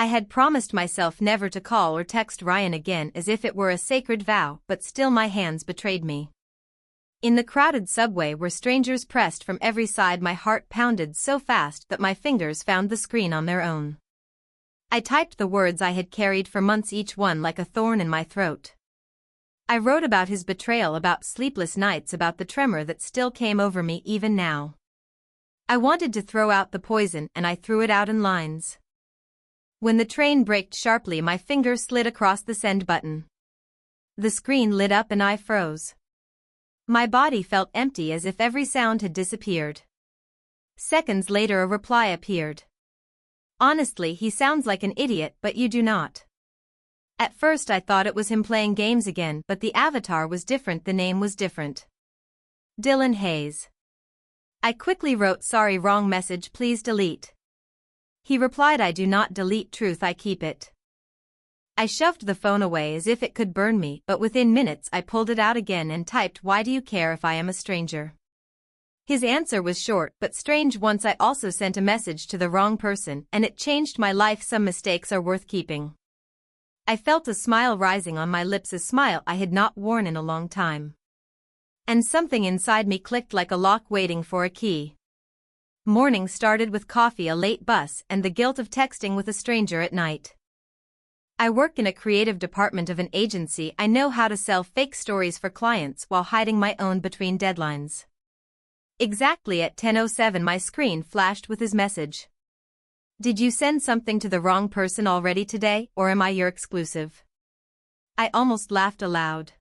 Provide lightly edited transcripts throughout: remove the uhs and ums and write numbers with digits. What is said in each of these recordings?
I had promised myself never to call or text Ryan again as if it were a sacred vow, but still my hands betrayed me. In the crowded subway where strangers pressed from every side, my heart pounded so fast that my fingers found the screen on their own. I typed the words I had carried for months, each one like a thorn in my throat. I wrote about his betrayal, about sleepless nights, about the tremor that still came over me even now. I wanted to throw out the poison, and I threw it out in lines. When the train braked sharply, my finger slid across the send button. The screen lit up and I froze. My body felt empty, as if every sound had disappeared. Seconds later a reply appeared. Honestly, he sounds like an idiot, but you do not. At first I thought it was him playing games again, but the avatar was different, the name was different. Dylan Hayes. I quickly wrote, sorry, wrong message, please delete. He replied, I do not delete truth, I keep it. I shoved the phone away as if it could burn me, but within minutes I pulled it out again and typed, why do you care if I am a stranger? His answer was short but strange. Once I also sent a message to the wrong person, and it changed my life. Some mistakes are worth keeping. I felt a smile rising on my lips, a smile I had not worn in a long time. And something inside me clicked like a lock waiting for a key. Morning started with coffee, a late bus, and the guilt of texting with a stranger at night. I work in a creative department of an agency. I know how to sell fake stories for clients while hiding my own between deadlines. Exactly at 10:07 my screen flashed with his message. Did you send something to the wrong person already today, or am I your exclusive? I almost laughed aloud.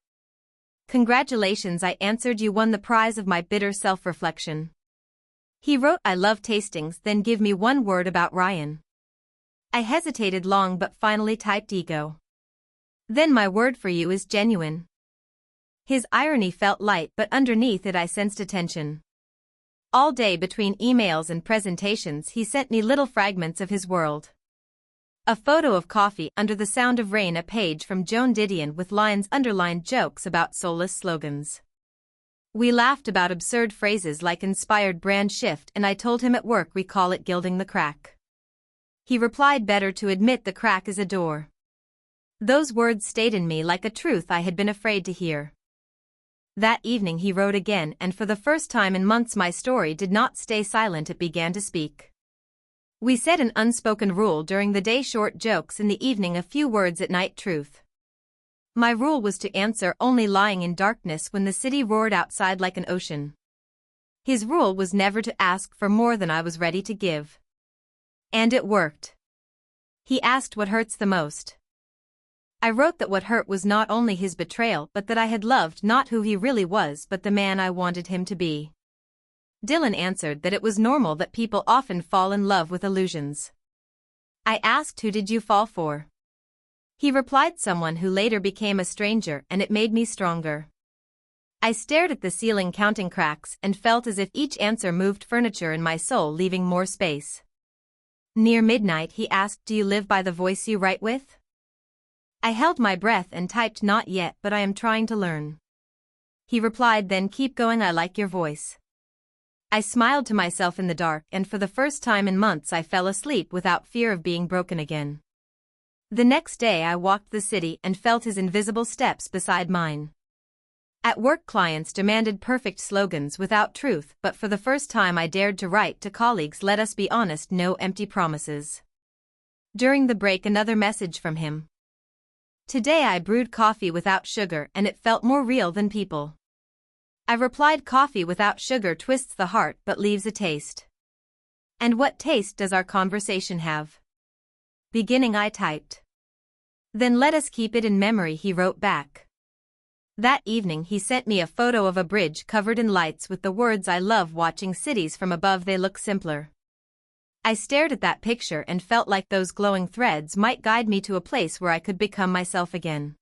Congratulations, I answered, you won the prize of my bitter self-reflection. He wrote, I love tastings, then give me one word about Ryan. I hesitated long but finally typed ego. Then my word for you is genuine. His irony felt light, but underneath it I sensed attention. All day between emails and presentations he sent me little fragments of his world. A photo of coffee under the sound of rain, a page from Joan Didion with lines underlined, jokes about soulless slogans. We laughed about absurd phrases like inspired brand shift, and I told him at work we call it gilding the crack. He replied, better to admit the crack is a door. Those words stayed in me like a truth I had been afraid to hear. That evening he wrote again, and for the first time in months my story did not stay silent, it began to speak. We set an unspoken rule during the day, short jokes in the evening, a few words at night, truth. My rule was to answer only lying in darkness when the city roared outside like an ocean. His rule was never to ask for more than I was ready to give. And it worked. He asked what hurts the most. I wrote that what hurt was not only his betrayal but that I had loved not who he really was but the man I wanted him to be. Dylan answered that it was normal, that people often fall in love with illusions. I asked, who did you fall for? He replied, someone who later became a stranger, and it made me stronger. I stared at the ceiling counting cracks and felt as if each answer moved furniture in my soul, leaving more space. Near midnight he asked, do you live by the voice you write with? I held my breath and typed, not yet, but I am trying to learn. He replied, then keep going, I like your voice. I smiled to myself in the dark, and for the first time in months I fell asleep without fear of being broken again. The next day I walked the city and felt his invisible steps beside mine. At work clients demanded perfect slogans without truth, but for the first time I dared to write to colleagues, let us be honest, no empty promises. During the break another message from him. Today I brewed coffee without sugar and it felt more real than people. I replied, coffee without sugar twists the heart but leaves a taste. And what taste does our conversation have? Beginning, I typed. Then let us keep it in memory, he wrote back. That evening he sent me a photo of a bridge covered in lights with the words, I love watching cities from above, they look simpler. I stared at that picture and felt like those glowing threads might guide me to a place where I could become myself again.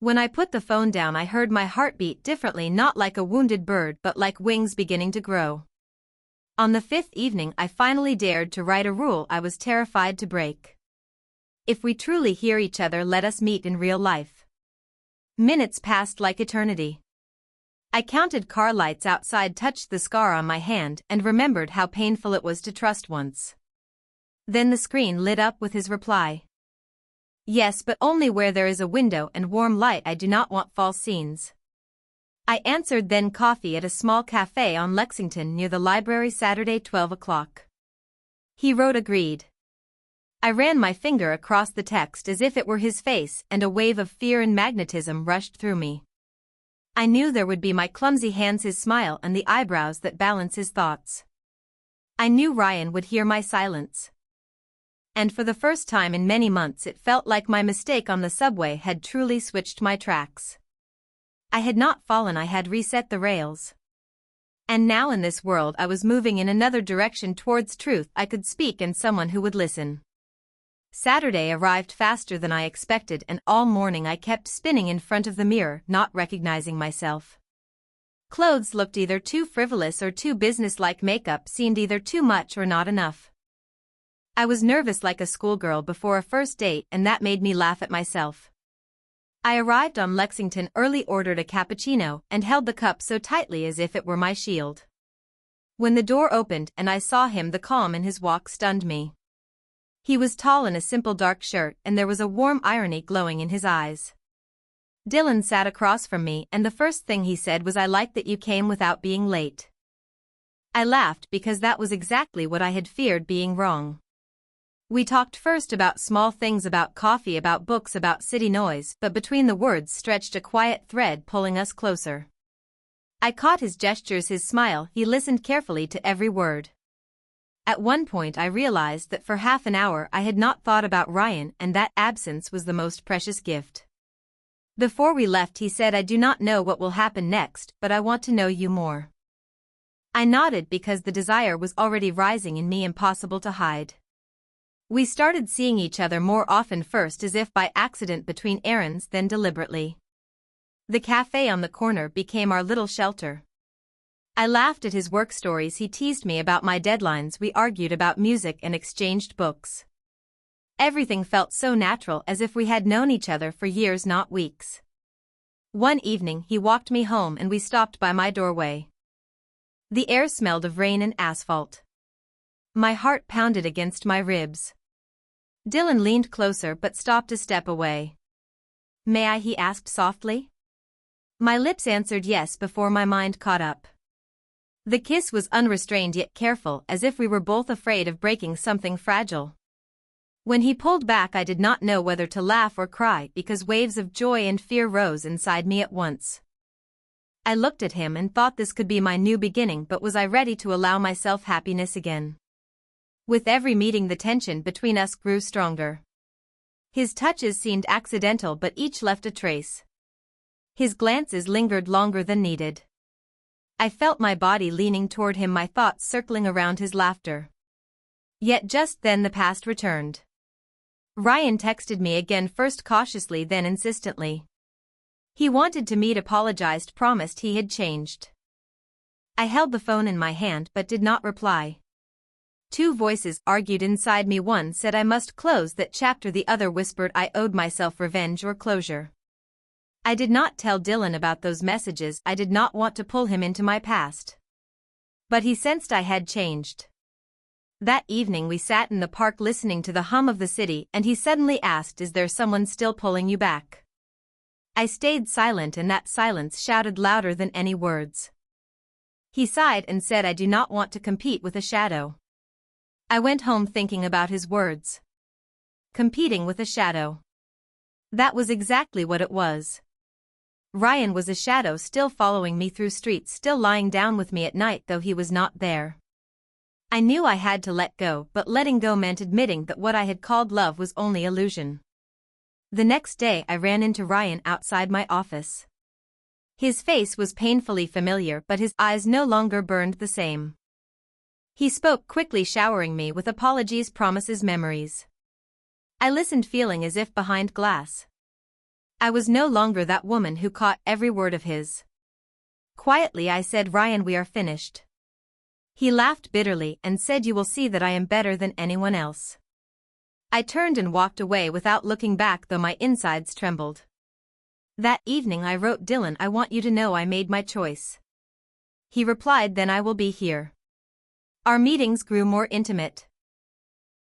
When I put the phone down I heard my heart beat differently, not like a wounded bird but like wings beginning to grow. On the fifth evening I finally dared to write a rule I was terrified to break. If we truly hear each other, let us meet in real life. Minutes passed like eternity. I counted car lights outside, touched the scar on my hand, and remembered how painful it was to trust once. Then the screen lit up with his reply. Yes, but only where there is a window and warm light. I do not want false scenes. I answered. Then coffee at a small cafe on Lexington near the library Saturday 12 o'clock. He wrote agreed. I ran my finger across the text as if it were his face, and a wave of fear and magnetism rushed through me. I knew there would be my clumsy hands, his smile, and the eyebrows that balance his thoughts. I knew Ryan would hear my silence. And for the first time in many months it felt like my mistake on the subway had truly switched my tracks. I had not fallen, I had reset the rails. And now in this world I was moving in another direction towards truth. I could speak and someone who would listen. Saturday arrived faster than I expected, and all morning I kept spinning in front of the mirror, not recognizing myself. Clothes looked either too frivolous or too businesslike. Makeup seemed either too much or not enough. I was nervous like a schoolgirl before a first date, and that made me laugh at myself. I arrived on Lexington early, ordered a cappuccino, and held the cup so tightly as if it were my shield. When the door opened and I saw him, the calm in his walk stunned me. He was tall in a simple dark shirt, and there was a warm irony glowing in his eyes. Dylan sat across from me, and the first thing he said was, "I like that you came without being late." I laughed because that was exactly what I had feared being wrong. We talked first about small things, about coffee, about books, about city noise, but between the words stretched a quiet thread pulling us closer. I caught his gestures, his smile. He listened carefully to every word. At one point I realized that for half an hour I had not thought about Ryan, and that absence was the most precious gift. Before we left he said, "I do not know what will happen next, but I want to know you more." I nodded because the desire was already rising in me, impossible to hide. We started seeing each other more often, first as if by accident between errands, then deliberately. The cafe on the corner became our little shelter. I laughed at his work stories, he teased me about my deadlines, we argued about music and exchanged books. Everything felt so natural, as if we had known each other for years, not weeks. One evening he walked me home and we stopped by my doorway. The air smelled of rain and asphalt. My heart pounded against my ribs. Dylan leaned closer but stopped a step away. "May I?" he asked softly. My lips answered yes before my mind caught up. The kiss was unrestrained yet careful, as if we were both afraid of breaking something fragile. When he pulled back I did not know whether to laugh or cry, because waves of joy and fear rose inside me at once. I looked at him and thought this could be my new beginning, but was I ready to allow myself happiness again? With every meeting the tension between us grew stronger. His touches seemed accidental, but each left a trace. His glances lingered longer than needed. I felt my body leaning toward him, my thoughts circling around his laughter. Yet just then the past returned. Ryan texted me again, first cautiously then insistently. He wanted to meet, apologized, promised he had changed. I held the phone in my hand but did not reply. Two voices argued inside me. One said I must close that chapter, the other whispered I owed myself revenge or closure. I did not tell Dylan about those messages. I did not want to pull him into my past. But he sensed I had changed. That evening we sat in the park listening to the hum of the city, and he suddenly asked, "Is there someone still pulling you back?" I stayed silent, and that silence shouted louder than any words. He sighed and said, "I do not want to compete with a shadow." I went home thinking about his words. Competing with a shadow. That was exactly what it was. Ryan was a shadow, still following me through streets, still lying down with me at night though he was not there. I knew I had to let go, but letting go meant admitting that what I had called love was only illusion. The next day I ran into Ryan outside my office. His face was painfully familiar, but his eyes no longer burned the same. He spoke quickly, showering me with apologies, promises, memories. I listened, feeling as if behind glass. I was no longer that woman who caught every word of his. Quietly I said, "Ryan, we are finished." He laughed bitterly and said, "You will see that I am better than anyone else." I turned and walked away without looking back, though my insides trembled. That evening I wrote Dylan, "I want you to know I made my choice." He replied, "Then I will be here." Our meetings grew more intimate.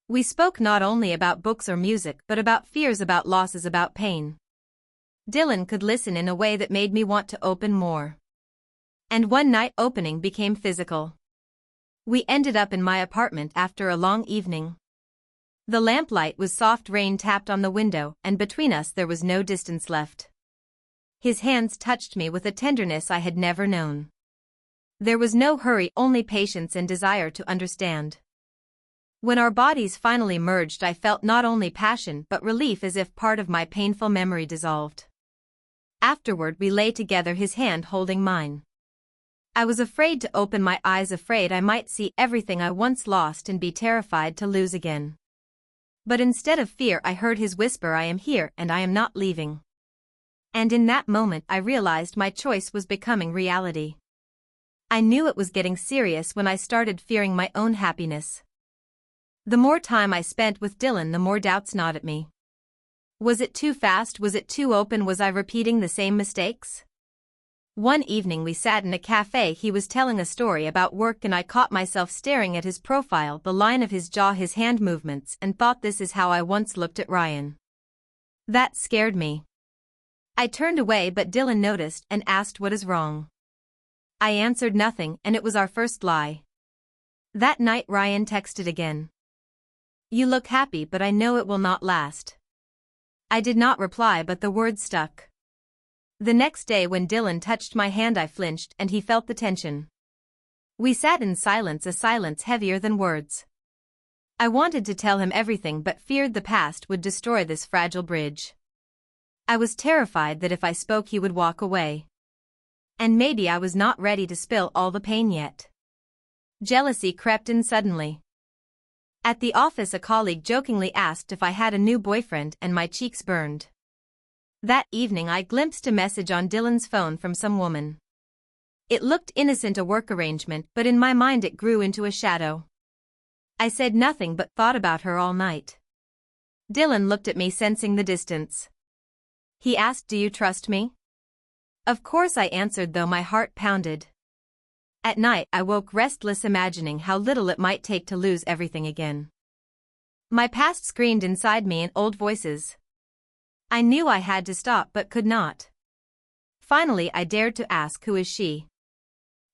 We spoke not only about books or music but about fears, about losses, about pain. Dylan could listen in a way that made me want to open more. And one night opening became physical. We ended up in my apartment after a long evening. The lamplight was soft, rain tapped on the window, and between us there was no distance left. His hands touched me with a tenderness I had never known. There was no hurry, only patience and desire to understand. When our bodies finally merged, I felt not only passion but relief, as if part of my painful memory dissolved. Afterward we lay together, his hand holding mine. I was afraid to open my eyes, afraid I might see everything I once lost and be terrified to lose again. But instead of fear I heard his whisper, "I am here and I am not leaving." And in that moment I realized my choice was becoming reality. I knew it was getting serious when I started fearing my own happiness. The more time I spent with Dylan, the more doubts gnawed at me. Was it too fast? Was it too open? Was I repeating the same mistakes? One evening we sat in a cafe. He was telling a story about work and I caught myself staring at his profile, the line of his jaw, his hand movements, and thought, this is how I once looked at Ryan. That scared me. I turned away, but Dylan noticed and asked, "What is wrong?" I answered nothing, and it was our first lie. That night Ryan texted again. "You look happy, but I know it will not last." I did not reply, but the words stuck. The next day when Dylan touched my hand I flinched and he felt the tension. We sat in silence, a silence heavier than words. I wanted to tell him everything but feared the past would destroy this fragile bridge. I was terrified that if I spoke he would walk away. And maybe I was not ready to spill all the pain yet. Jealousy crept in suddenly. At the office a colleague jokingly asked if I had a new boyfriend and my cheeks burned. That evening I glimpsed a message on Dylan's phone from some woman. It looked innocent, a work arrangement, but in my mind it grew into a shadow. I said nothing but thought about her all night. Dylan looked at me, sensing the distance. He asked, "Do you trust me?" Of course I answered, though my heart pounded. At night I woke restless, imagining how little it might take to lose everything again. My past screamed inside me in old voices. I knew I had to stop but could not. Finally I dared to ask, "Who is she?"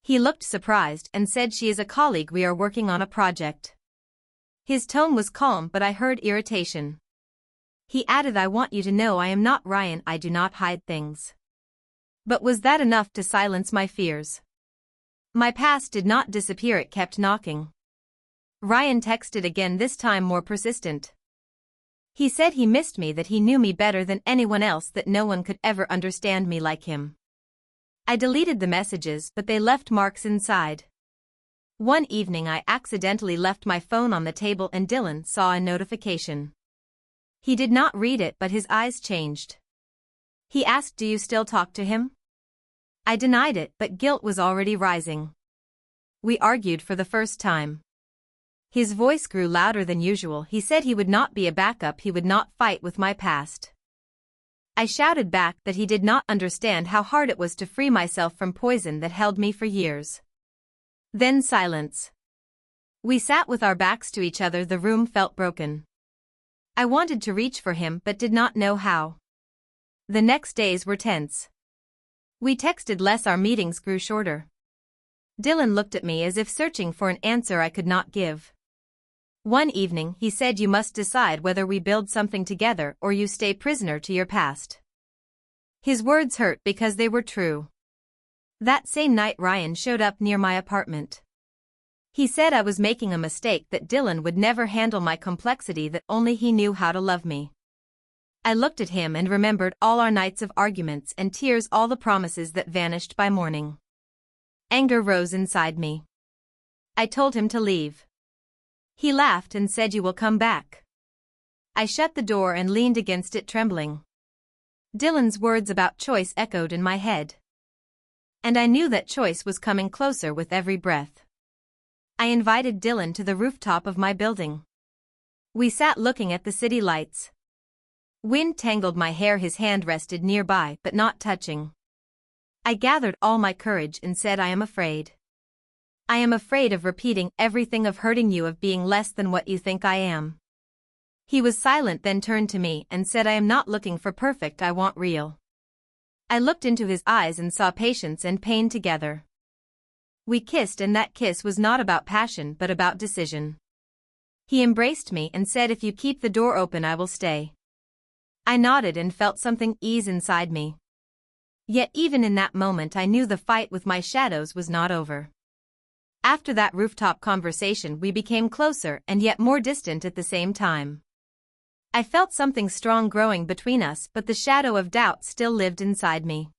He looked surprised and said, "She is a colleague, we are working on a project." His tone was calm, but I heard irritation. He added, "I want you to know I am not Ryan, I do not hide things." But was that enough to silence my fears? My past did not disappear, it kept knocking. Ryan texted again, this time more persistent. He said he missed me, that he knew me better than anyone else, that no one could ever understand me like him. I deleted the messages, but they left marks inside. One evening I accidentally left my phone on the table and Dylan saw a notification. He did not read it, but his eyes changed. He asked, "Do you still talk to him?" I denied it, but guilt was already rising. We argued for the first time. His voice grew louder than usual. He said he would not be a backup, he would not fight with my past. I shouted back that he did not understand how hard it was to free myself from poison that held me for years. Then silence. We sat with our backs to each other, the room felt broken. I wanted to reach for him but did not know how. The next days were tense. We texted less, our meetings grew shorter. Dylan looked at me as if searching for an answer I could not give. One evening he said, "You must decide whether we build something together or you stay prisoner to your past." His words hurt because they were true. That same night Ryan showed up near my apartment. He said I was making a mistake, that Dylan would never handle my complexity, that only he knew how to love me. I looked at him and remembered all our nights of arguments and tears, all the promises that vanished by morning. Anger rose inside me. I told him to leave. He laughed and said, "You will come back." I shut the door and leaned against it, trembling. Dylan's words about choice echoed in my head. And I knew that choice was coming closer with every breath. I invited Dylan to the rooftop of my building. We sat looking at the city lights. Wind tangled my hair, his hand rested nearby but not touching. I gathered all my courage and said, "I am afraid." I am afraid of repeating everything, of hurting you, of being less than what you think I am. He was silent, then turned to me and said, I am not looking for perfect, I want real. I looked into his eyes and saw patience and pain together. We kissed, and that kiss was not about passion but about decision. He embraced me and said, if you keep the door open I will stay. I nodded and felt something ease inside me. Yet even in that moment I knew the fight with my shadows was not over. After that rooftop conversation we became closer and yet more distant at the same time. I felt something strong growing between us, but the shadow of doubt still lived inside me.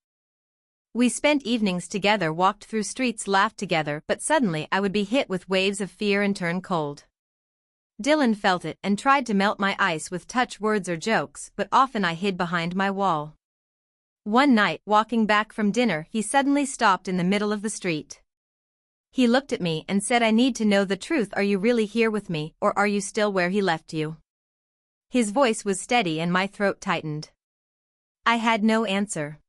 We spent evenings together, walked through streets, laughed together, but suddenly I would be hit with waves of fear and turn cold. Dylan felt it and tried to melt my ice with touch, words or jokes, but often I hid behind my wall. One night, walking back from dinner, he suddenly stopped in the middle of the street. He looked at me and said, I need to know the truth. Are you really here with me, or are you still where he left you? His voice was steady and my throat tightened. I had no answer.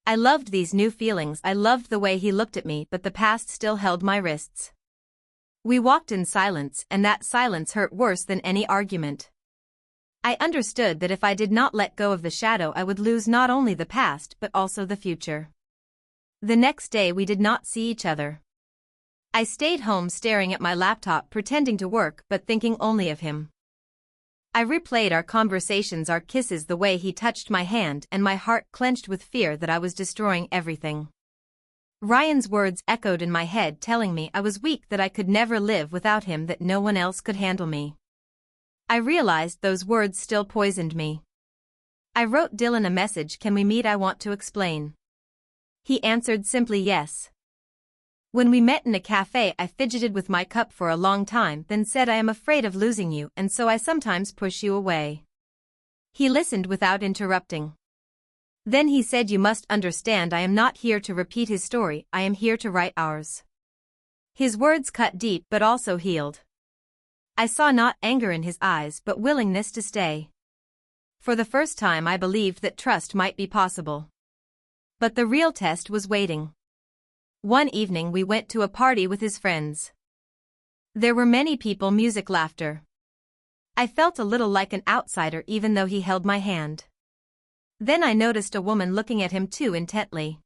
I loved these new feelings, I loved the way he looked at me, but the past still held my wrists. We walked in silence, and that silence hurt worse than any argument. I understood that if I did not let go of the shadow I would lose not only the past but also the future. The next day we did not see each other. I stayed home staring at my laptop, pretending to work but thinking only of him. I replayed our conversations, our kisses, the way he touched my hand, and my heart clenched with fear that I was destroying everything. Ryan's words echoed in my head, telling me I was weak, that I could never live without him, that no one else could handle me. I realized those words still poisoned me. I wrote Dylan a message, can we meet, I want to explain. He answered simply yes. When we met in a cafe I fidgeted with my cup for a long time, then said, I am afraid of losing you, and so I sometimes push you away. He listened without interrupting. Then he said, you must understand, I am not here to repeat his story, I am here to write ours. His words cut deep but also healed. I saw not anger in his eyes but willingness to stay. For the first time I believed that trust might be possible. But the real test was waiting. One evening we went to a party with his friends. There were many people, music, laughter. I felt a little like an outsider even though he held my hand. Then I noticed a woman looking at him too intently.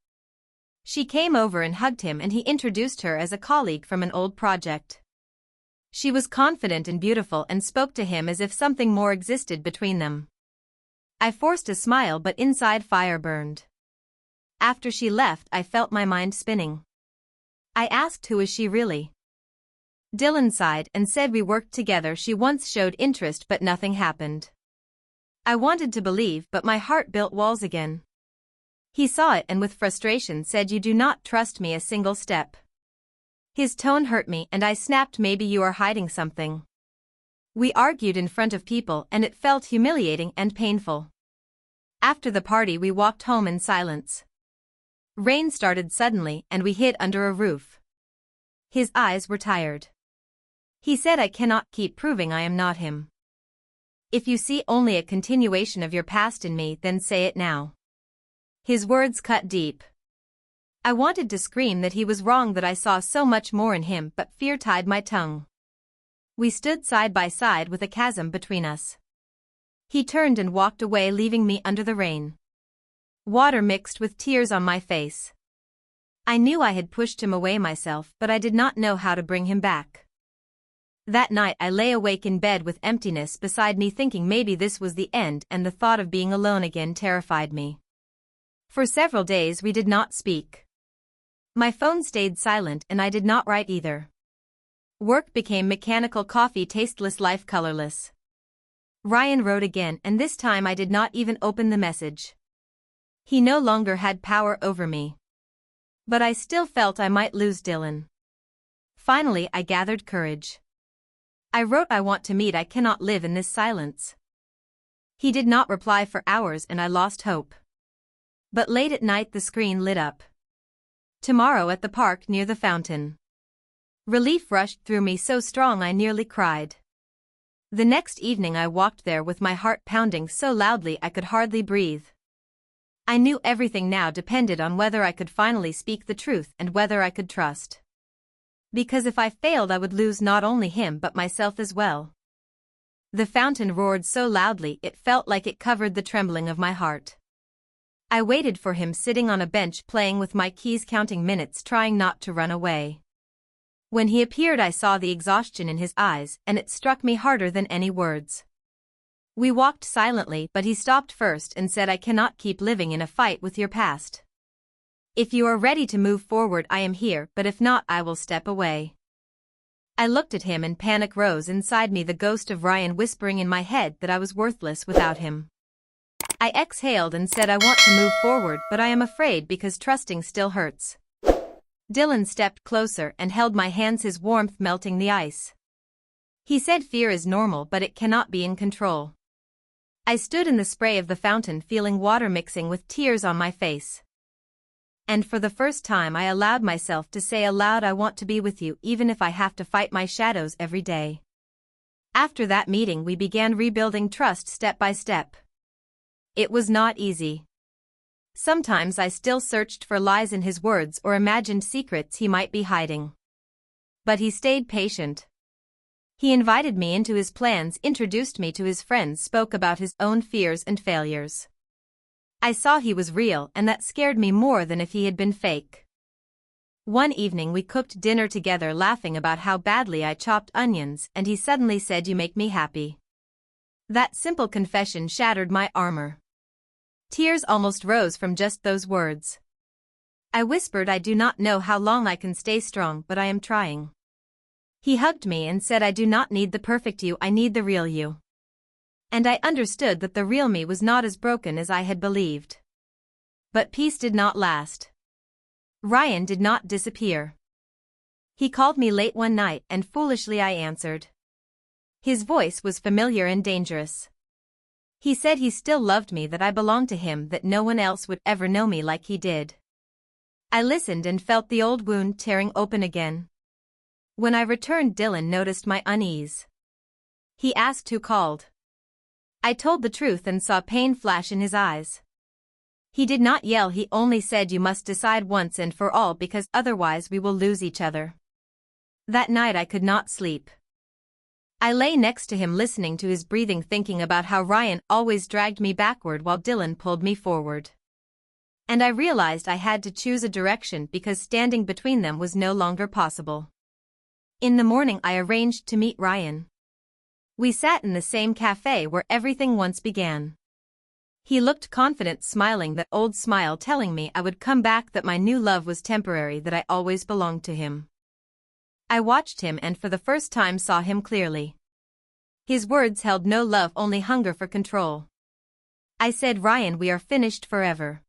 She came over and hugged him, and he introduced her as a colleague from an old project. She was confident and beautiful and spoke to him as if something more existed between them. I forced a smile but inside fire burned. After she left I felt my mind spinning. I asked, who is she really? Dylan sighed and said, we worked together, she once showed interest but nothing happened. I wanted to believe but my heart built walls again. He saw it and with frustration said, you do not trust me a single step. His tone hurt me and I snapped, maybe you are hiding something. We argued in front of people and it felt humiliating and painful. After the party we walked home in silence. Rain started suddenly and we hid under a roof. His eyes were tired. He said, I cannot keep proving I am not him. If you see only a continuation of your past in me, then say it now. His words cut deep. I wanted to scream that he was wrong, that I saw so much more in him, but fear tied my tongue. We stood side by side with a chasm between us. He turned and walked away, leaving me under the rain. Water mixed with tears on my face. I knew I had pushed him away myself, but I did not know how to bring him back. That night I lay awake in bed with emptiness beside me, thinking maybe this was the end, and the thought of being alone again terrified me. For several days we did not speak. My phone stayed silent and I did not write either. Work became mechanical, coffee tasteless, life colorless. Ryan wrote again, and this time I did not even open the message. He no longer had power over me. But I still felt I might lose Dylan. Finally I gathered courage. I wrote, I want to meet, I cannot live in this silence. He did not reply for hours and I lost hope. But late at night the screen lit up. Tomorrow at the park near the fountain. Relief rushed through me so strong I nearly cried. The next evening I walked there with my heart pounding so loudly I could hardly breathe. I knew everything now depended on whether I could finally speak the truth and whether I could trust. Because if I failed I would lose not only him but myself as well. The fountain roared so loudly it felt like it covered the trembling of my heart. I waited for him sitting on a bench playing with my keys, counting minutes, trying not to run away. When he appeared I saw the exhaustion in his eyes, and it struck me harder than any words. We walked silently, but he stopped first and said, "I cannot keep living in a fight with your past. If you are ready to move forward I am here, but if not I will step away." I looked at him and panic rose inside me, the ghost of Ryan whispering in my head that I was worthless without him. I exhaled and said, "I want to move forward, but I am afraid because trusting still hurts." Dylan stepped closer and held my hands, his warmth melting the ice. He said, "Fear is normal, but it cannot be in control." I stood in the spray of the fountain, feeling water mixing with tears on my face. And for the first time I allowed myself to say aloud, "I want to be with you even if I have to fight my shadows every day." After that meeting we began rebuilding trust step by step. It was not easy. Sometimes I still searched for lies in his words or imagined secrets he might be hiding. But he stayed patient. He invited me into his plans, introduced me to his friends, spoke about his own fears and failures. I saw he was real, and that scared me more than if he had been fake. One evening we cooked dinner together, laughing about how badly I chopped onions, and he suddenly said, "You make me happy." That simple confession shattered my armor. Tears almost rose from just those words. I whispered, "I do not know how long I can stay strong, but I am trying." He hugged me and said, "I do not need the perfect you, I need the real you." And I understood that the real me was not as broken as I had believed. But peace did not last. Ryan did not disappear. He called me late one night, and foolishly I answered. His voice was familiar and dangerous. He said he still loved me, that I belonged to him, that no one else would ever know me like he did. I listened and felt the old wound tearing open again. When I returned, Dylan noticed my unease. He asked who called. I told the truth and saw pain flash in his eyes. He did not yell, he only said, "You must decide once and for all, because otherwise we will lose each other." That night I could not sleep. I lay next to him, listening to his breathing, thinking about how Ryan always dragged me backward while Dylan pulled me forward. And I realized I had to choose a direction, because standing between them was no longer possible. In the morning I arranged to meet Ryan. We sat in the same cafe where everything once began. He looked confident, smiling, that old smile telling me I would come back, that my new love was temporary, that I always belonged to him. I watched him and for the first time saw him clearly. His words held no love, only hunger for control. I said, "Ryan, we are finished forever."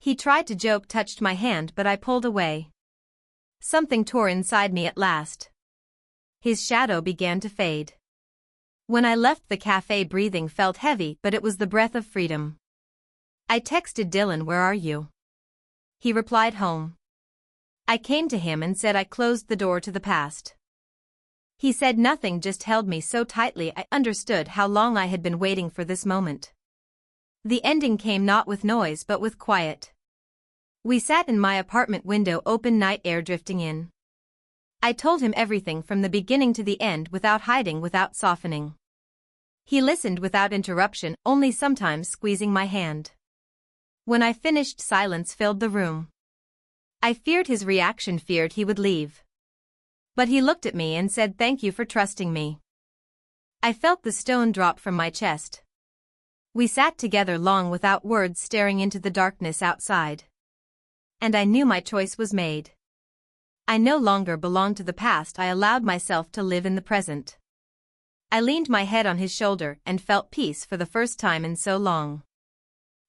He tried to joke, touched my hand, but I pulled away. Something tore inside me at last. His shadow began to fade. When I left the cafe, breathing felt heavy, but it was the breath of freedom. I texted Dylan, "Where are you?" He replied, "Home." I came to him and said I closed the door to the past. He said nothing, just held me so tightly I understood how long I had been waiting for this moment. The ending came not with noise but with quiet. We sat in my apartment window open, night air drifting in. I told him everything from the beginning to the end, without hiding, without softening. He listened without interruption, only sometimes squeezing my hand. When I finished, silence filled the room. I feared his reaction, feared he would leave. But he looked at me and said, "Thank you for trusting me." I felt the stone drop from my chest. We sat together long without words, staring into the darkness outside. And I knew my choice was made. I no longer belonged to the past, I allowed myself to live in the present. I leaned my head on his shoulder and felt peace for the first time in so long.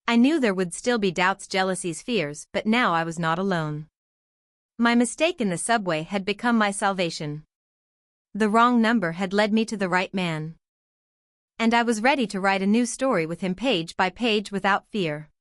I knew there would still be doubts, jealousies, fears, but now I was not alone. My mistake in the subway had become my salvation. The wrong number had led me to the right man. And I was ready to write a new story with him, page by page, without fear.